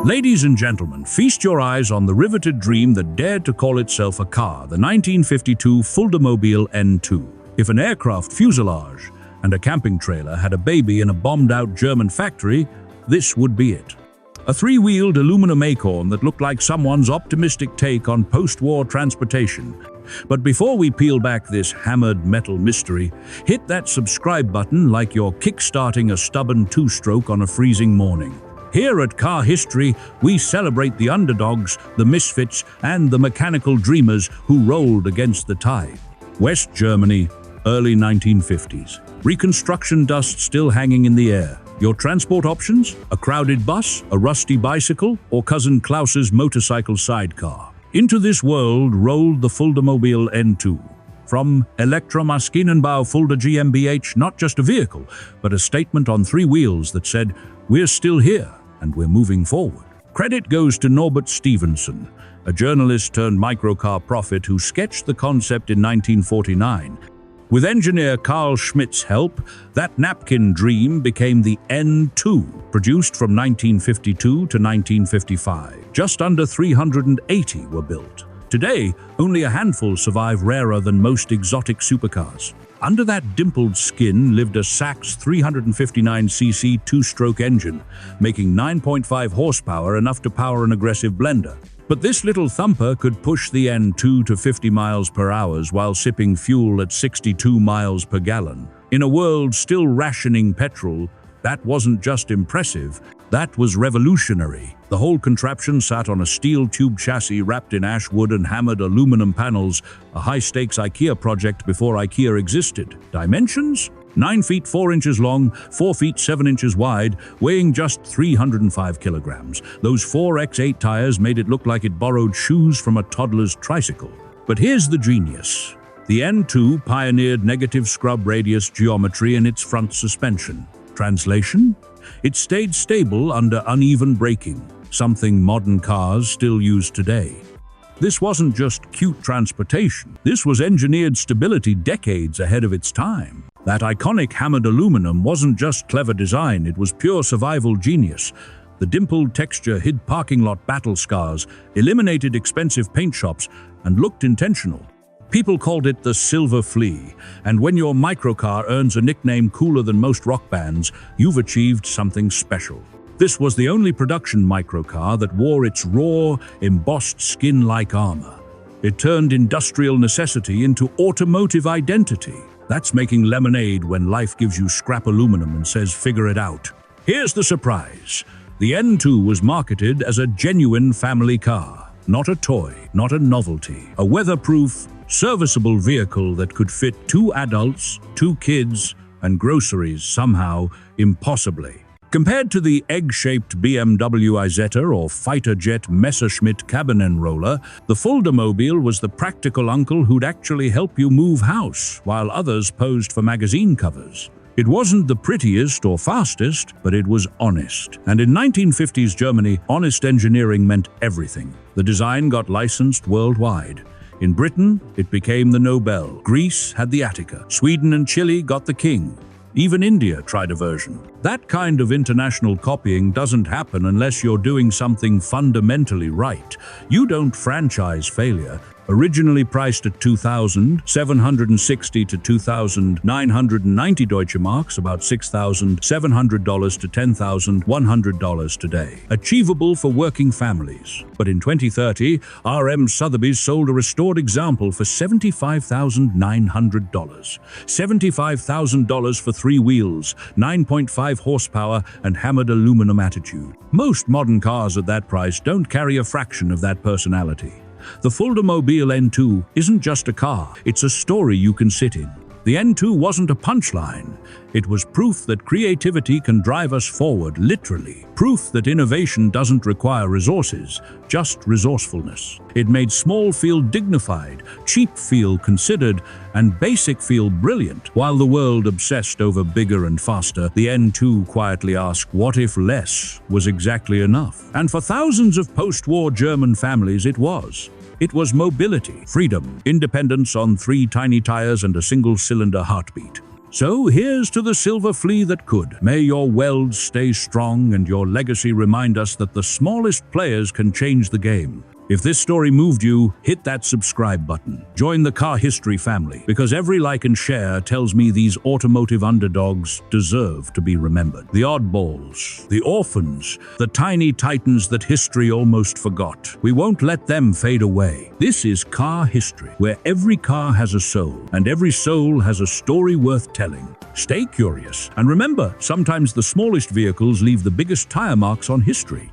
Ladies and gentlemen, feast your eyes on the riveted dream that dared to call itself a car, the 1952 Fuldamobil N-2. If an aircraft fuselage and a camping trailer had a baby in a bombed-out German factory, this would be it. A three-wheeled aluminum acorn that looked like someone's optimistic take on post-war transportation. But before we peel back this hammered metal mystery, hit that subscribe button like you're kick-starting a stubborn two-stroke on a freezing morning. Here at Car History, we celebrate the underdogs, the misfits, and the mechanical dreamers who rolled against the tide. West Germany, early 1950s. Reconstruction dust still hanging in the air. Your transport options? A crowded bus, a rusty bicycle, or Cousin Klaus's motorcycle sidecar. Into this world rolled the Fuldamobil N-2. From Elektromaschinenbau Fulda GmbH, not just a vehicle, but a statement on three wheels that said, "We're still here, and we're moving forward." Credit goes to Norbert Stevenson, a journalist turned microcar prophet who sketched the concept in 1949. With engineer Carl Schmitt's help, that napkin dream became the N-2, produced from 1952 to 1955. Just under 380 were built. Today, only a handful survive, rarer than most exotic supercars. Under that dimpled skin lived a Sachs 359cc two-stroke engine, making 9.5 horsepower, enough to power an aggressive blender. But this little thumper could push the N-2 to 50 miles per hour while sipping fuel at 62 miles per gallon. In a world still rationing petrol, that wasn't just impressive, that was revolutionary. The whole contraption sat on a steel tube chassis wrapped in ash wood and hammered aluminum panels, a high-stakes IKEA project before IKEA existed. Dimensions? 9 feet 4 inches long, 4 feet 7 inches wide, weighing just 305 kilograms. Those 4x8 tires made it look like it borrowed shoes from a toddler's tricycle. But here's the genius. The N-2 pioneered negative scrub radius geometry in its front suspension. Translation? It stayed stable under uneven braking, something modern cars still use today. This wasn't just cute transportation. This was engineered stability decades ahead of its time. That iconic hammered aluminum wasn't just clever design, it was pure survival genius. The dimpled texture hid parking lot battle scars, eliminated expensive paint shops, and looked intentional. People called it the Silver Flea, and when your microcar earns a nickname cooler than most rock bands, you've achieved something special. This was the only production microcar that wore its raw, embossed skin-like armor. It turned industrial necessity into automotive identity. That's making lemonade when life gives you scrap aluminum and says, "Figure it out." Here's the surprise. The N-2 was marketed as a genuine family car. Not a toy, not a novelty. A weatherproof, serviceable vehicle that could fit 2 adults, 2 kids, and groceries somehow, impossibly. Compared to the egg-shaped BMW Isetta or fighter jet Messerschmitt Cabinenroller, the Fuldamobil was the practical uncle who'd actually help you move house, while others posed for magazine covers. It wasn't the prettiest or fastest, but it was honest. And in 1950s Germany, honest engineering meant everything. The design got licensed worldwide. In Britain, it became the Nobel. Greece had the Attica. Sweden and Chile got the King. Even India tried a version. That kind of international copying doesn't happen unless you're doing something fundamentally right. You don't franchise failure. Originally priced at 2,760 to 2,990 Deutsche Marks, about $6,700 to $10,100 today. Achievable for working families. But in 2030, RM Sotheby's sold a restored example for $75,900. $75,000 for 3 wheels, 9.5 horsepower, and hammered aluminum attitude. Most modern cars at that price don't carry a fraction of that personality. The Fuldamobil N-2 isn't just a car, it's a story you can sit in. The N-2 wasn't a punchline. It was proof that creativity can drive us forward, literally. Proof that innovation doesn't require resources, just resourcefulness. It made small feel dignified, cheap feel considered, and basic feel brilliant. While the world obsessed over bigger and faster, the N-2 quietly asked, what if less was exactly enough? And for thousands of post-war German families, it was. It was mobility, freedom, independence on 3 tiny tires and a single-cylinder heartbeat. So here's to the silver flea that could. May your welds stay strong and your legacy remind us that the smallest players can change the game. If this story moved you, hit that subscribe button. Join the car history family, because every like and share tells me these automotive underdogs deserve to be remembered. The oddballs, the orphans, the tiny titans that history almost forgot. We won't let them fade away. This is car history, where every car has a soul, and every soul has a story worth telling. Stay curious, and remember, sometimes the smallest vehicles leave the biggest tire marks on history.